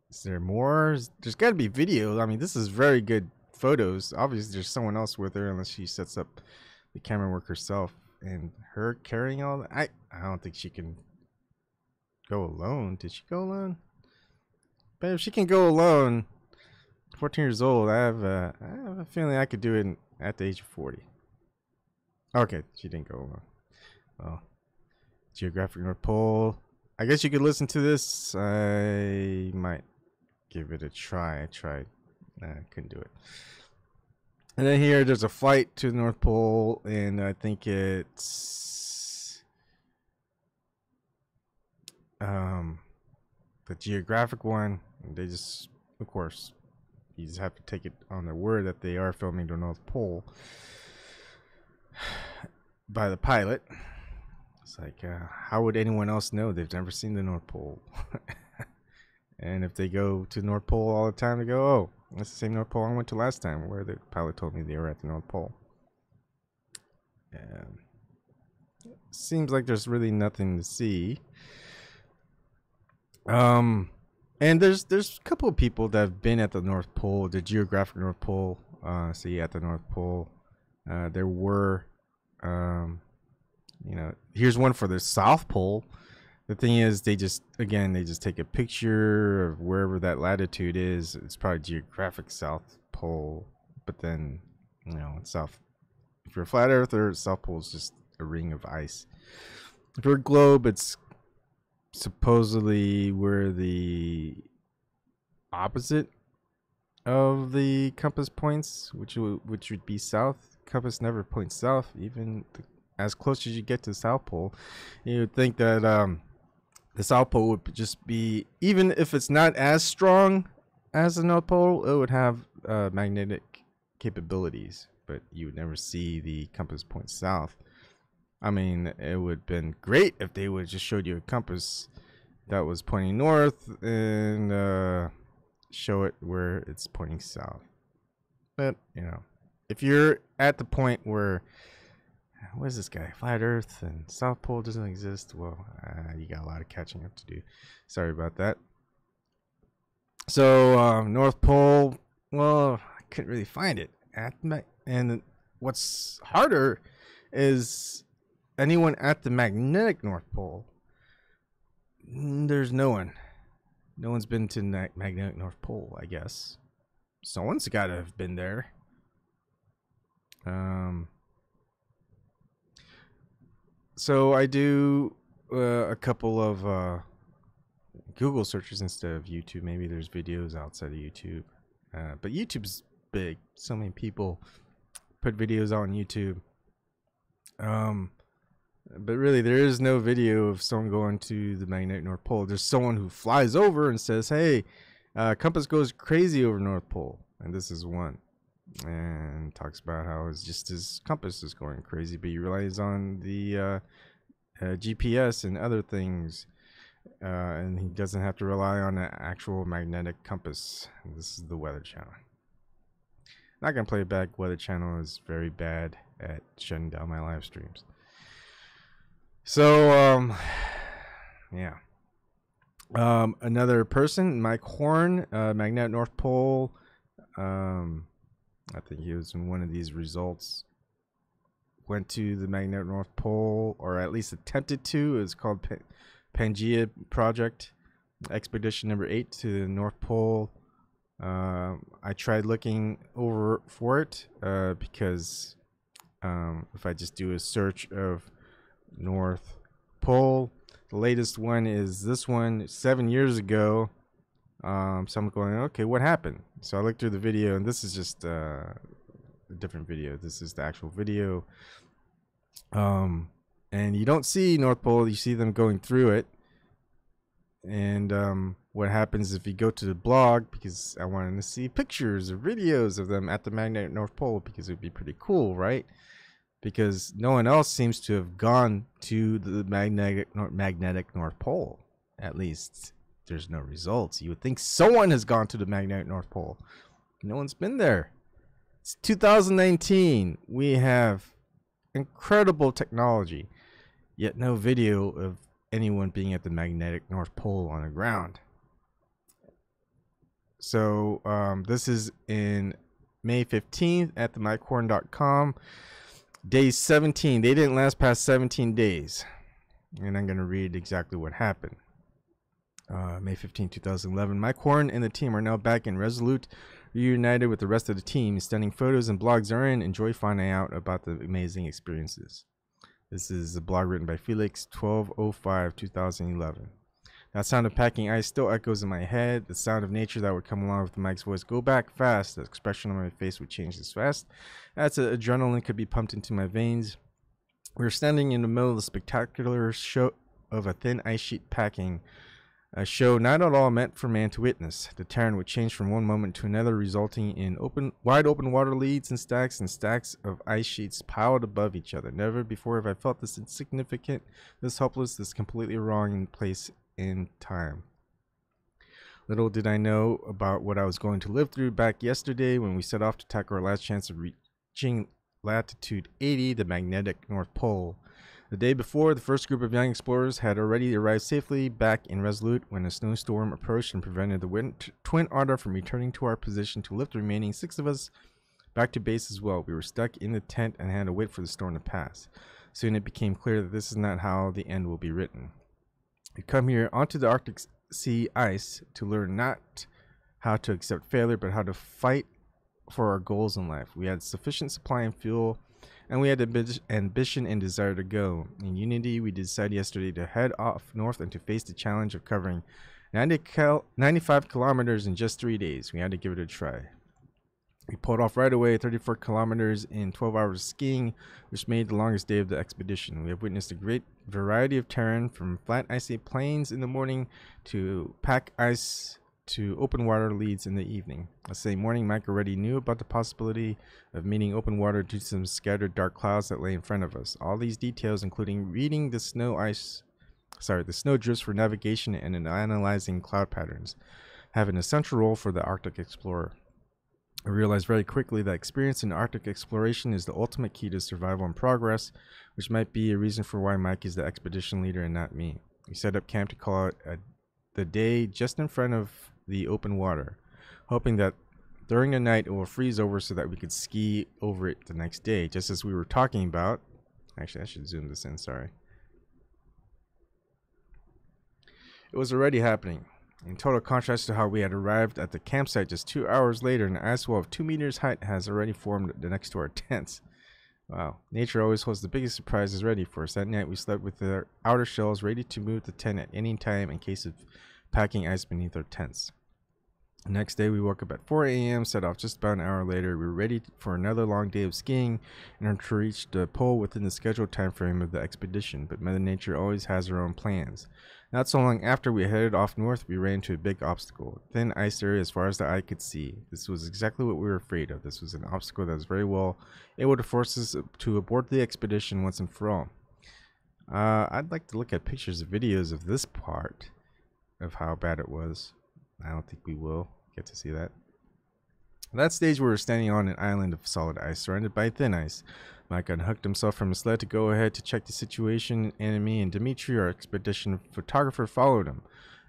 is there more? There's got to be video. I mean, this is very good photos. Obviously there's someone else with her, unless she sets up the camera work herself. And her carrying all that, I don't think she can go alone. Did she go alone? But if she can go alone, 14 years old, I have a feeling I could do it at the age of 40. Okay, she didn't go alone. Well, geographic North Pole. I guess you could listen to this. I might give it a try. I tried. I couldn't do it. And then here, there's a flight to the North Pole, and I think it's the geographic one. They just, of course, you just have to take it on their word that they are filming the North Pole by the pilot. It's like, how would anyone else know? They've never seen the North Pole. And if they go to the North Pole all the time, they go, oh, that's the same North Pole I went to last time, where the pilot told me they were at the North Pole. And seems like there's really nothing to see. And there's a couple of people that have been at the North Pole, the geographic North Pole. See, at the North Pole, there were, you know, here's one for the South Pole. The thing is, they just take a picture of wherever that latitude is. It's probably geographic South Pole, but then, you know, South. If you're a flat earther, South Pole is just a ring of ice. If you're a globe, it's supposedly where the opposite of the compass points, which would be south. Compass never points south, even as close as you get to the South Pole. You would think that the South Pole would just be, even if it's not as strong as the North Pole, it would have magnetic capabilities, but you would never see the compass point south. I mean, it would have been great if they would have just showed you a compass that was pointing north and show it where it's pointing south. But, you know, if you're at the point where, what is this guy? Flat Earth and South Pole doesn't exist. Well, you got a lot of catching up to do. Sorry about that. So, North Pole, well, I couldn't really find it. And what's harder is anyone at the magnetic North Pole. There's no one. No one's been to the magnetic North Pole, I guess. Someone's got to have been there. So I do a couple of Google searches instead of YouTube. Maybe there's videos outside of YouTube. But YouTube's big. So many people put videos on YouTube. But really, there is no video of someone going to the magnetic North Pole. There's someone who flies over and says, hey, compass goes crazy over North Pole. And this is one. And talks about how it's just his compass is going crazy, but he relies on the GPS and other things. And he doesn't have to rely on an actual magnetic compass. And this is the Weather Channel. Not going to play it back. Weather Channel is very bad at shutting down my live streams. So, yeah. Another person, Mike Horn, magnetic North Pole. I think he was in one of these results. Went to the magnetic North Pole, or at least attempted to. It's called Pangea Project, expedition number 8 to the North Pole. I tried looking over for it because if I just do a search of North Pole, the latest one is this one 7 years ago. So I'm going, okay, what happened? So I looked through the video, and this is just a different video. This is the actual video. And you don't see North Pole, you see them going through it. And what happens if you go to the blog, because I wanted to see pictures or videos of them at the magnetic North Pole, because it would be pretty cool, right? Because no one else seems to have gone to the magnetic North Pole. At least there's no results. You would think someone has gone to the magnetic North Pole. No one's been there. It's 2019. We have incredible technology, yet no video of anyone being at the magnetic North Pole on the ground. So this is in May 15th at the MikeHorn.com. Day 17. They didn't last past 17 days. And I'm going to read exactly what happened. May 15, 2011. Mike Horn and the team are now back in Resolute, reunited with the rest of the team. Stunning photos and blogs are in. Enjoy finding out about the amazing experiences. This is a blog written by Felix, 12/05/2011. That sound of packing ice still echoes in my head. The sound of nature that would come along with Mike's voice. Go back fast. The expression on my face would change this fast. That's adrenaline could be pumped into my veins. We were standing in the middle of the spectacular show of a thin ice sheet packing. A show not at all meant for man to witness. The Terran would change from one moment to another, resulting in wide open water leads and stacks of ice sheets piled above each other. Never before have I felt this insignificant, this helpless, this completely wrong in place in time. Little did I know about what I was going to live through back yesterday when we set off to tackle our last chance of reaching latitude 80, the magnetic North Pole. The day before, the first group of young explorers had already arrived safely back in Resolute when a snowstorm approached and prevented the Twin Otter from returning to our position to lift the remaining 6 of us back to base as well. We were stuck in the tent and had to wait for the storm to pass. Soon it became clear that this is not how the end will be written. We come here onto the Arctic Sea ice to learn not how to accept failure, but how to fight for our goals in life. We had sufficient supply and fuel, and we had ambition and desire to go. In unity, we decided yesterday to head off north and to face the challenge of covering 95 kilometers in just 3 days. We had to give it a try. We pulled off right away, 34 kilometers in 12 hours of skiing, which made the longest day of the expedition. We have witnessed a great variety of terrain, from flat icy plains in the morning to pack ice to open water leads in the evening. The same morning, Mike already knew about the possibility of meeting open water due to some scattered dark clouds that lay in front of us. All these details, including reading the snow drifts for navigation and in analyzing cloud patterns, have an essential role for the Arctic explorer. I realized very quickly that experience in Arctic exploration is the ultimate key to survival and progress, which might be a reason for why Mike is the expedition leader and not me. We set up camp to call it the day just in front of the open water, hoping that during the night it will freeze over so that we could ski over it the next day, just as we were talking about. Actually, I should zoom this in, sorry. It was already happening. In total contrast to how we had arrived at the campsite just 2 hours later, an ice wall of 2 meters height has already formed next to our tents. Wow, nature always holds the biggest surprises ready for us. That night we slept with our outer shells ready to move the tent at any time in case of packing ice beneath our tents. The next day, we woke up at 4 a.m., set off just about an hour later. We were ready for another long day of skiing in order to reach the pole within the scheduled time frame of the expedition, but Mother Nature always has her own plans. Not so long after we headed off north, we ran into a big obstacle, a thin ice area as far as the eye could see. This was exactly what we were afraid of. This was an obstacle that was very well able to force us to abort the expedition once and for all. I'd like to look at pictures of videos of this part of how bad it was. I don't think we will get to see that. At that stage, we were standing on an island of solid ice surrounded by thin ice. Mike unhooked himself from his sled to go ahead to check the situation, and me and Dimitri, our expedition photographer, followed him.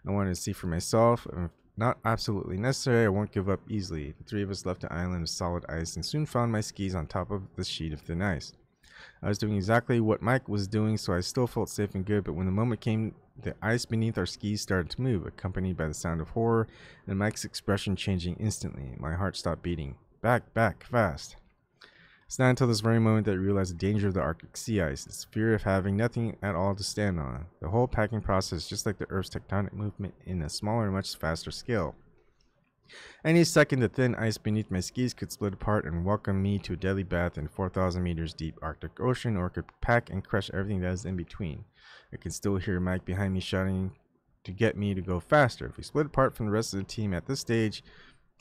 I wanted to see for myself, and if not absolutely necessary, I won't give up easily. The three of us left the island of solid ice and soon found my skis on top of the sheet of thin ice. I was doing exactly what Mike was doing, so I still felt safe and good, but when the moment came, the ice beneath our skis started to move, accompanied by the sound of horror and Mike's expression changing instantly. My heart stopped beating. Back, back, fast. It's not until this very moment that I realized the danger of the Arctic sea ice, its fear of having nothing at all to stand on. The whole packing process is just like the Earth's tectonic movement in a smaller and much faster scale. Any second, the thin ice beneath my skis could split apart and welcome me to a deadly bath in 4,000 meters deep Arctic Ocean, or it could pack and crush everything that is in between. I can still hear Mike behind me shouting to get me to go faster. If we split apart from the rest of the team at this stage,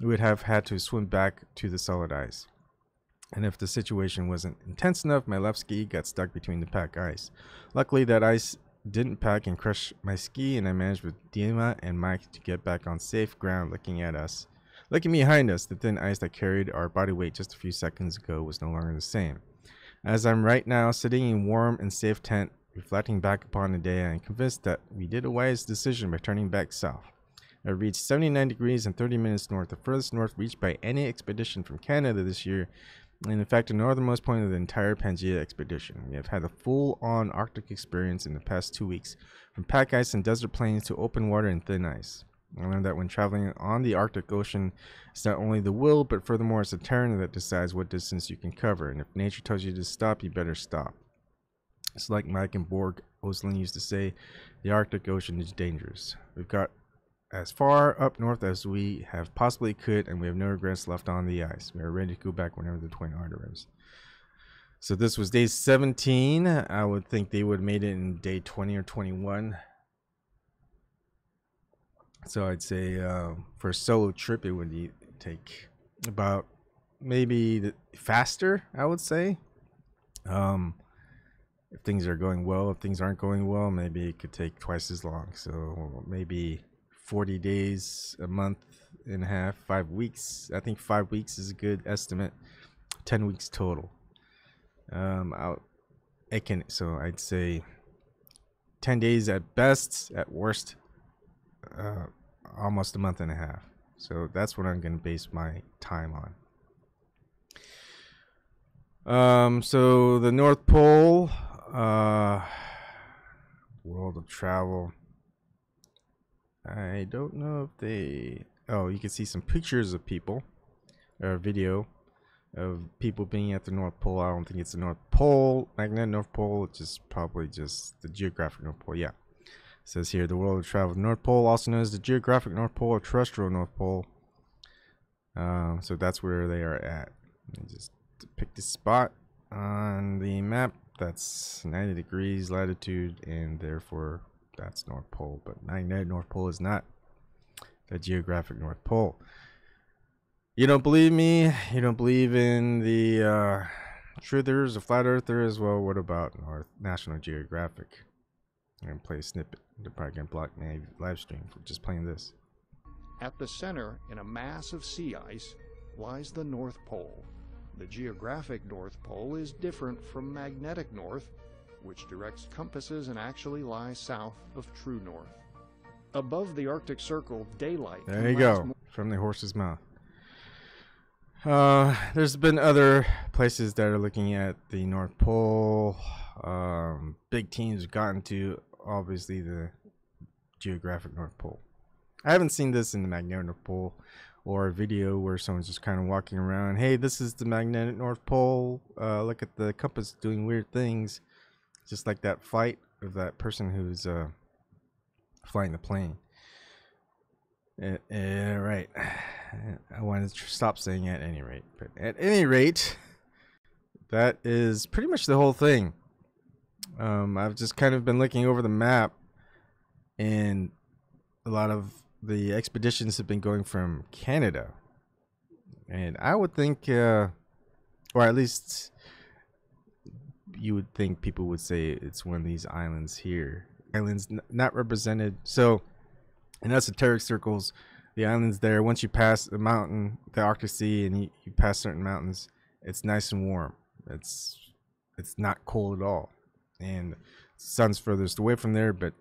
we would have had to swim back to the solid ice. And if the situation wasn't intense enough, my left ski got stuck between the pack ice. Luckily, that ice didn't pack and crush my ski, and I managed with Dima and Mike to get back on safe ground. Looking behind us, the thin ice that carried our body weight just a few seconds ago was no longer the same. As I'm right now, sitting in a warm and safe tent, reflecting back upon the day, I am convinced that we did a wise decision by turning back south. I reached 79 degrees and 30 minutes north, the furthest north reached by any expedition from Canada this year, and in fact the northernmost point of the entire Pangea expedition. We have had a full-on Arctic experience in the past 2 weeks, from pack ice and desert plains to open water and thin ice. I learned that when traveling on the Arctic Ocean, it's not only the will, but furthermore it's the terrain that decides what distance you can cover, and if nature tells you to stop, you better stop. It's like Mike and Borg Oslin used to say, the Arctic Ocean is dangerous. We've got as far up north as we have possibly could, and we have no regrets left on the ice. We are ready to go back whenever the Twin Art arrives. So this was day 17. I would think they would have made it in day 20 or 21. So I'd say for a solo trip, it would take about maybe faster, I would say. If things are going well, if things aren't going well, maybe it could take twice as long. So maybe 40 days, a month and a half, 5 weeks. I think 5 weeks is a good estimate. 10 weeks total. So I'd say 10 days at best, at worst, almost a month and a half. So that's what I'm going to base my time on. So the North Pole, world of travel. I don't know if they... Oh, you can see some pictures of people, or video of people being at the North Pole. I don't think it's the North Pole, magnetic North Pole. It's just probably just the geographic North Pole. Yeah. It says here, the world of travel. North Pole, also known as the geographic North Pole or terrestrial North Pole. So that's where they are at. Let me just pick the spot on the map. That's 90 degrees latitude, and therefore that's North Pole. But magnetic North Pole is not the geographic North Pole. You don't believe me? You don't believe in the truthers, the flat earthers? Well, what about National Geographic? I'm going to play a snippet. They're probably going to block my live stream for just playing this. At the center, in a mass of sea ice, lies the North Pole. The geographic North Pole is different from magnetic north, which directs compasses and actually lies south of true north. Above the Arctic Circle, daylight. There you go, from the horse's mouth. There's been other places that are looking at the North Pole. Big teams have gotten to, obviously, the geographic North Pole. I haven't seen this in the magnetic North Pole, or a video where someone's just kind of walking around. Hey, this is the magnetic North Pole. Look at the compass doing weird things. Just like that flight of that person who's flying the plane. Right. I wanted to stop saying at any rate. But at any rate, that is pretty much the whole thing. I've just kind of been looking over the map, and a lot of the expeditions have been going from Canada. And I would think, or at least you would think people would say it's one of these islands here. Islands not represented. So in esoteric circles, the islands there, once you pass the mountain, the Arctic Sea, and you pass certain mountains, it's nice and warm. It's not cold at all. And the sun's furthest away from there, but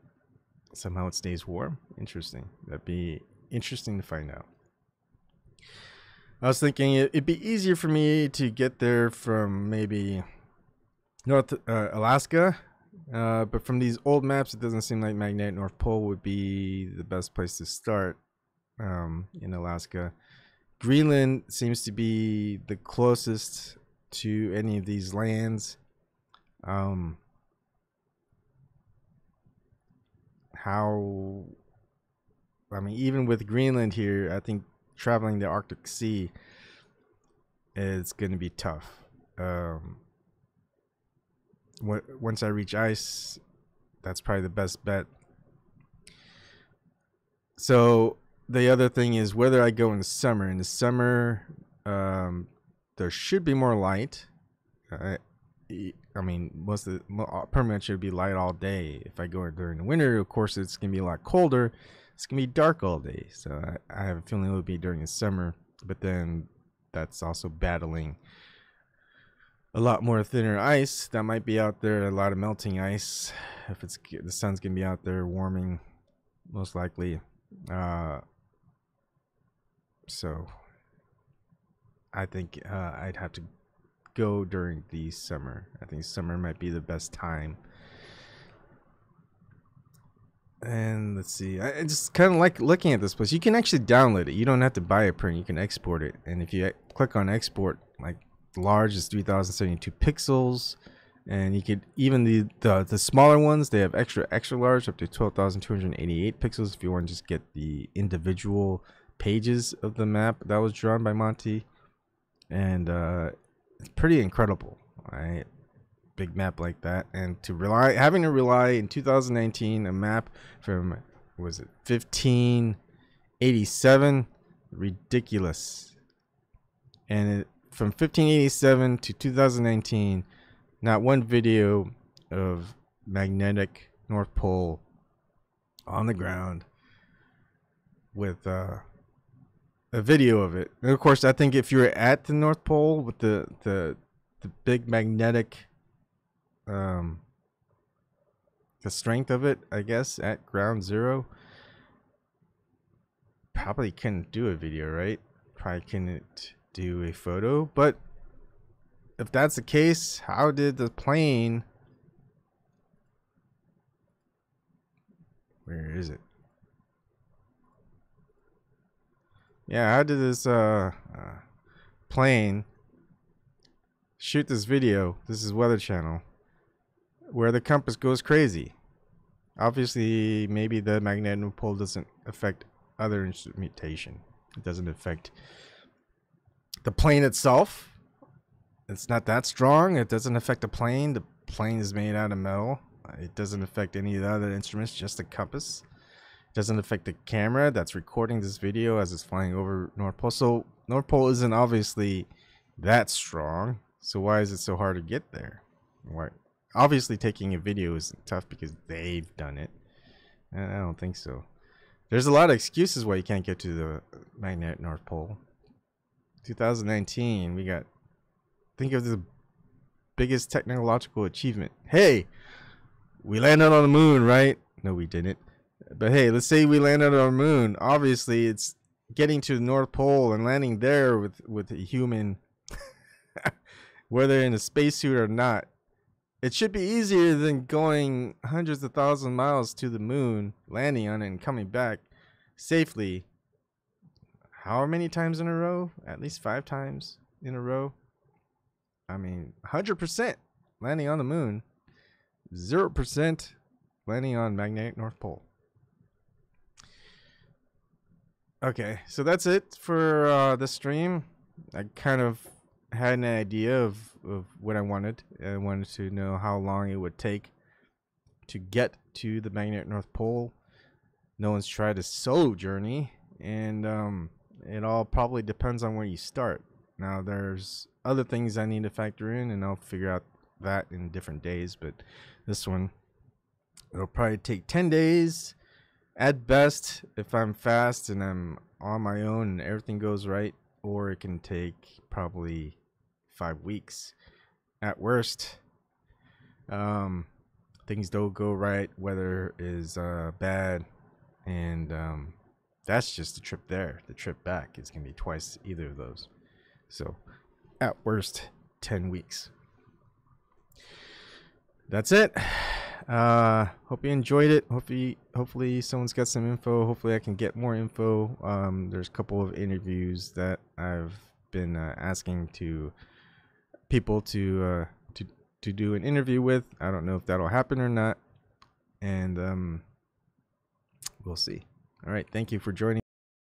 somehow it stays warm. Interesting. That'd be interesting to find out. I was thinking it'd be easier for me to get there from maybe North Alaska, but from these old maps, it doesn't seem like magnetic North Pole would be the best place to start in Alaska. Greenland seems to be the closest to any of these lands. Even with Greenland here, I think traveling the Arctic Sea is going to be tough. Once I reach ice, that's probably the best bet. So the other thing is whether I go in the summer. In the summer, there should be more light. Most of the permanent should be light all day. If I go during the winter, of course, it's going to be a lot colder. It's going to be dark all day. So I have a feeling it will be during the summer. But then that's also battling a lot more thinner ice that might be out there. A lot of melting ice. If the sun's going to be out there warming, most likely. So I think I'd have to go during the summer. I think summer might be the best time. And let's see, I just kind of like looking at this place. You can actually download it. You don't have to buy a print. You can export it. And if you click on export, like large is 3072 pixels, and you could even the smaller ones, they have extra large up to 12,288 pixels if you want to just get the individual pages of the map that was drawn by Monte. And it's pretty incredible, right? Big map like that, and having to rely in 2019 a map from 1587, ridiculous. And from 1587 to 2019, not one video of magnetic North Pole on the ground with a video of it. And of course, I think if you're at the North Pole with the big magnetic the strength of it, I guess, at ground zero, probably couldn't do a video, right? Probably couldn't do a photo. But if that's the case, how did the plane, where is it? Yeah, how did this plane shoot this video? This is Weather Channel, where the compass goes crazy. Obviously, maybe the magnetic North Pole doesn't affect other instrumentation. It doesn't affect the plane itself. It's not that strong. It doesn't affect the plane. The plane is made out of metal. It doesn't affect any of the other instruments, just the compass. It doesn't affect the camera that's recording this video as it's flying over North Pole. So North Pole isn't obviously that strong. So why is it so hard to get there? Why? Obviously, taking a video is tough because they've done it. I don't think so. There's a lot of excuses why you can't get to the magnetic North Pole. 2019, we got, think of the biggest technological achievement. Hey, we landed on the moon, right? No, we didn't. But hey, let's say we landed on the moon. Obviously, it's getting to the North Pole and landing there with a human, whether in a spacesuit or not. It should be easier than going hundreds of thousands of miles to the moon, landing on it, and coming back safely. How many times in a row? At least 5 times in a row. I mean, 100% landing on the moon. 0% landing on magnetic North Pole. Okay, so that's it for the stream. I kind of had an idea of what I wanted. I wanted to know how long it would take to get to the magnetic North Pole. No one's tried a solo journey, and it all probably depends on where you start. Now, there's other things I need to factor in, and I'll figure out that in different days, but this one, it'll probably take 10 days at best if I'm fast and I'm on my own and everything goes right, or it can take probably 5 weeks at worst. Things don't go right, weather is bad, and that's just the trip there. The trip back is gonna be twice either of those, so at worst 10 weeks. That's it. Hope you enjoyed it. Hopefully someone's got some info. Hopefully I can get more info. There's a couple of interviews that I've been asking to people to do an interview with. I don't know if that'll happen or not, and we'll see. All right, thank you for joining.